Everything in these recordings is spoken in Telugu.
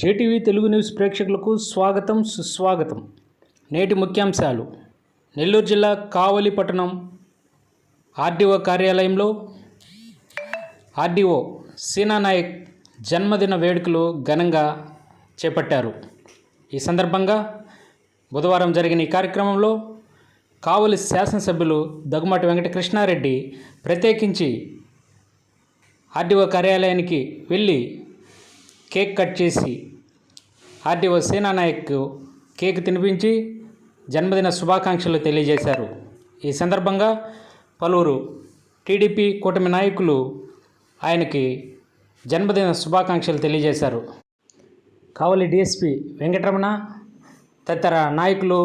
జేటీవీ తెలుగు న్యూస్ ప్రేక్షకులకు స్వాగతం సుస్వాగతం. నేటి ముఖ్యాంశాలు. నెల్లూరు జిల్లా కావలి పట్టణం ఆర్డీఓ కార్యాలయంలో ఆర్డీఓ సీనా నాయక్ జన్మదిన వేడుకలు ఘనంగా చేపట్టారు. ఈ సందర్భంగా బుధవారం జరిగిన ఈ కార్యక్రమంలో కావలి శాసనసభ్యులు దగ్గుమాటి వెంకటకృష్ణారెడ్డి ప్రత్యేకించి ఆర్డీఓ కార్యాలయానికి వెళ్ళి కేక్ కట్ చేసి ఆర్డీఓ సీనా నాయక్ కేక్ తినిపించి జన్మదిన శుభాకాంక్షలు తెలియజేశారు. ఈ సందర్భంగా పలువురు టీడీపీ కూటమి నాయకులు ఆయనకి జన్మదిన శుభాకాంక్షలు తెలియజేశారు. కావలి డీఎస్పీ వెంకటరమణ తదితర నాయకులు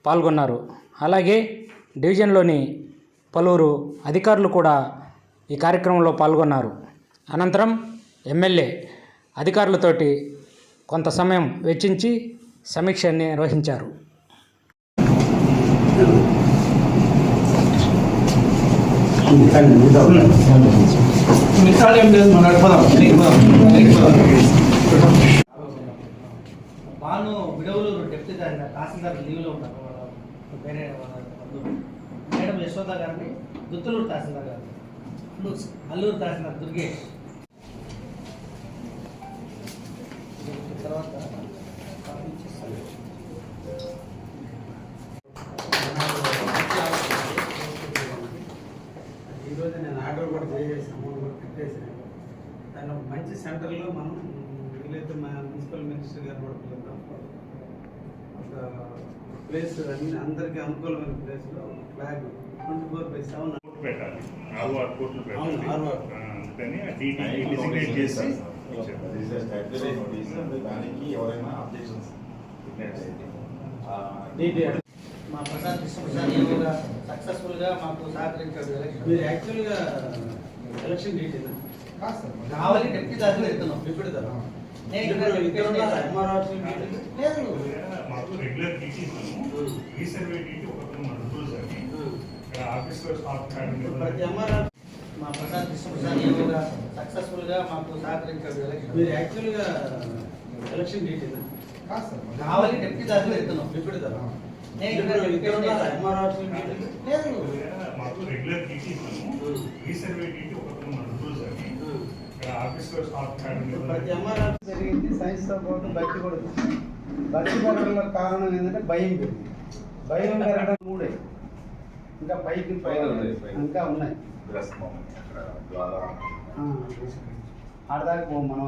పాల్గొన్నారు. అలాగే డివిజన్లోని పలువురు అధికారులు కూడా ఈ కార్యక్రమంలో పాల్గొన్నారు. అనంతరం ఎమ్మెల్యే అధికారులతోటి కొంత సమయం వెచ్చించి సమీక్ష నిర్వహించారు. బాను విడవలూరు డిప్యూటీ తహసీల్దార్ లీవ్లో ఉన్నారు. వేరే మేడం యశోద గారిని దుత్తలూరు తహసీల్దార్ గారు, అల్లూరు తహసీల్దార్ దుర్గేష్. తర్వాత ఈరోజు నేను ఆర్డర్ కూడా చేసేసి అమౌంట్ కూడా కట్టేసాను. దాన్ని ఒక మంచి సెంటర్లో మనం వీలైతే మా మున్సిపల్ మినిస్టర్ గారు కూడా పిలుద్దాం. ఒక ప్లేస్ అన్ని అందరికీ అనుకూలమైన ప్లేస్లో ఫ్లాగ్ 24/7 పెట్టాలి. ఆర్వార్ కోర్టులు పెట్టాలి. అందుకని దానికి ఎవరైనా అబ్జెక్షన్స్ మా ప్రసాద్ కృష్ణప్రసాద్ సక్సెస్ఫుల్గా మాకు సహకరించాడు. మీరు యాక్చువల్గా ఎలక్షన్ డేట్ కావాలి డిప్యూటీ తహసీల్దార్ ఎత్తున్నాం. మాకు రెగ్యులర్ డ్యూటీ రీసర్వే డ్యూటీ ఒకటి మన రూల్స్ అని ఆఫీస్లో స్టాఫ్ మా ప్రసాద్ కృష్ణప్రసాద్ సక్సెస్ఫుల్గా మాకు సహకరించాడు. మీరు యాక్చువల్గా ఎలక్షన్ డేట్ కావాలి డిప్యూటీ తహసీల్దార్ ఎత్తున్నాం. మాకు రెగ్యులర్ డ్యూటీ రీసర్వే డ్యూటీ ఒకటి మన రూల్స్ అని ఆఫీస్లో స్టాఫ్ జరిగింది. సైన్స్తో పాటు భక్తి కూడా భక్తి పడడంలో కారణం ఏంటంటే భయం పెరిగింది. భయం పెరగడం మూడే ఇంకా పైకి ఇంకా ఉన్నాయి. ఆడదాకా మనం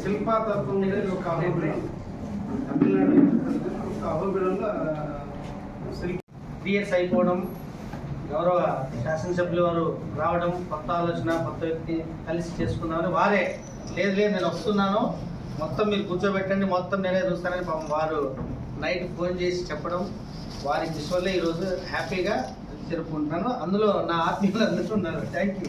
శిల్పాతత్వం అనేది ఒక అహోబిలం. తమిళనాడు ఒక అహోబిలంలో 3 years అయిపోవడం, గౌరవ శాసనసభ్యులు వారు రావడం, కొత్త ఆలోచన, కొత్త వ్యక్తి కలిసి చేసుకున్నామని వారే లేదు నేను వస్తున్నాను మొత్తం మీరు కూర్చోబెట్టండి మొత్తం నేనే చూస్తానని పాపం వారు నైట్ ఫోన్ చేసి చెప్పడం, వారి విశ్వల్లో ఈరోజు హ్యాపీగా జరుపుకుంటున్నాను. అందులో నా ఆత్మీయులు అందరూ ఉన్నారు. Thank you.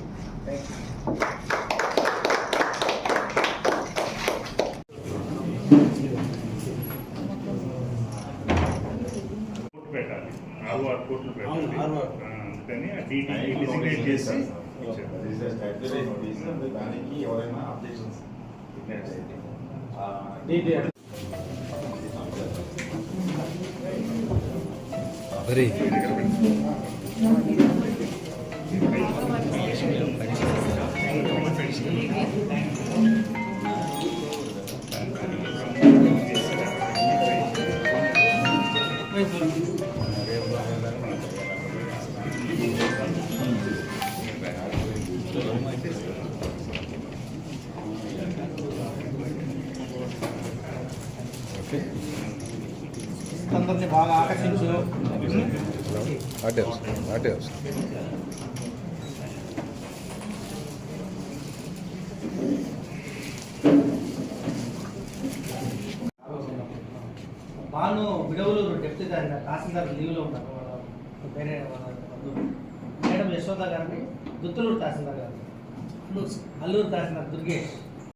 పెట్టాలి. ఆర్వార్ కోర్టులు పెట్టాలి. అందుకని డిజిగ్నేట్ చేసి దానికి ఎవరైనా అబ్జెక్షన్స్ అందరినీ బాగా ఆకర్షించు. బాను విడవలూరు డిప్యూటీ తహసీల్దార్ లీవ్లో ఉన్నారు. వేరే మేడం యశోద గారిని దుత్తలూరు తహసీల్దార్ గారు, అల్లూరు తహసీల్దార్ దుర్గేష్.